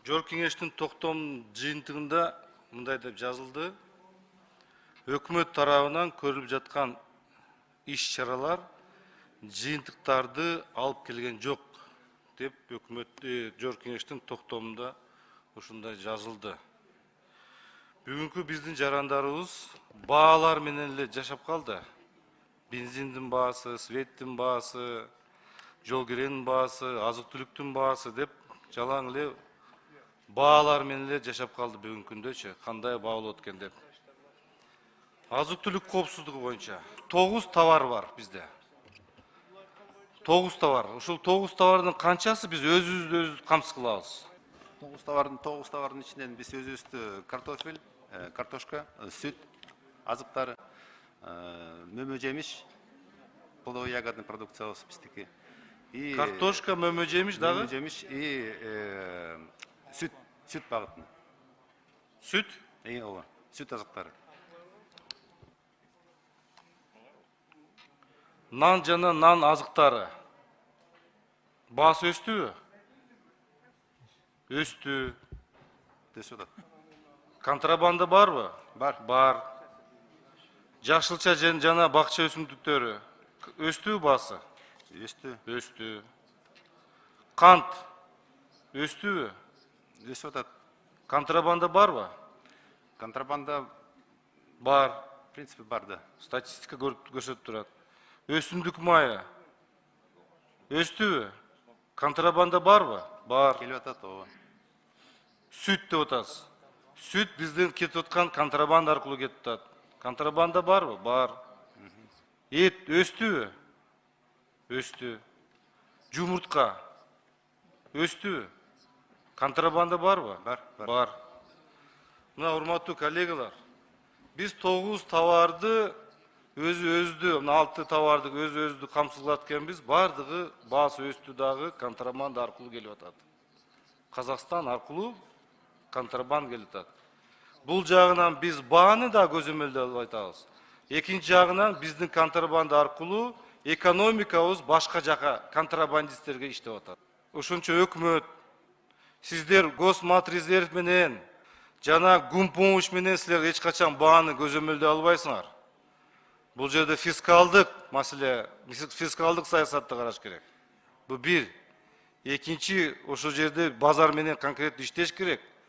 Жогорку кеңештин токтом жыйынтыгында мындай деп жазылды. Өкмөт тарабынан көрүлүп жаткан иш-чаралар жыйынтыктарды алып келген жок деп Жогорку кеңештин токтомунда ушундай жазылды. Бүгүнкү биздин жарандарыбыз баалар менен эле жашап калды. Бензиндин баасы, светтин баасы, жол киренин баасы, азык-түлүктүн баасы деп жалаң эле баалар менен эле жашап калды бүгүнкү күндөчү. Кандай баа болот экен деп. Азык-түлүк коопсуздугу боюнча 9 товар бар бизде. 9 товар. Ушул 9 товардын канчасы биз өзүбүздү камсыз кылабыз? 9 товардын ичинен биз өзүбүздү картофель, картошка, сүт, азыктар, мөмө жемиш, плодовый ягодный продукция биздики. И Картошка, мөмө жемиш дагы? Мөмө жемиш и сүт багытын. Сүт? Ооба, сүт азыктары. Нан жана нан азыктары. Баасы өстүбү? Өстү. Өсүп атат. Контрабанда барбы? Бар. Бар. Жашылча жана бакча өсүмдүктөрү өстүбү баасы? Өстү. Өстү. Кант өстүбү? Өсүп атат. Контрабанда барбы? Контрабанда Бар. в принципе бар да. Статистика көрсөтүп турат. Өсүмдүк майы өстүбү? Контрабанда барбы? Бар. Келип атат, ооба. Сүт деп атасыз. Сүт бизден кетип аткан контрабанда аркылуу кетип атат. Контрабанда барбы? Бар. Эт өстүбү? Өстү. Жумуртка өстүбү? Контрабанда барбы? Бар. Бар. Мына урматтуу коллегалар, биз 9 товарды өзүбүздү, 6 товарды өзүбүздү камсыз кылат экенбиз, бардыгы баасы өстү дагы контрабанда аркылуу келип атат. Казакстан аркылуу контрабанда келип атат. Бул жагынан биз бааны да көзөмөлдөп айтабыз. Экинчи жагынан биздин контрабанда аркылуу экономикабыз башка жака контрабандисттерге иштеп атат. Ошончо өкмөт, сиздер Госматрезерв менен жана Гумпомощь менен силер эч качан бааны көзөмөлдөй албайсыңар. Бул жерде фискалдык маселе, фискалдык саясатты караш керек. Бул бир. Экинчи, ошол жерде базар менен конкреттүү иштеш керек.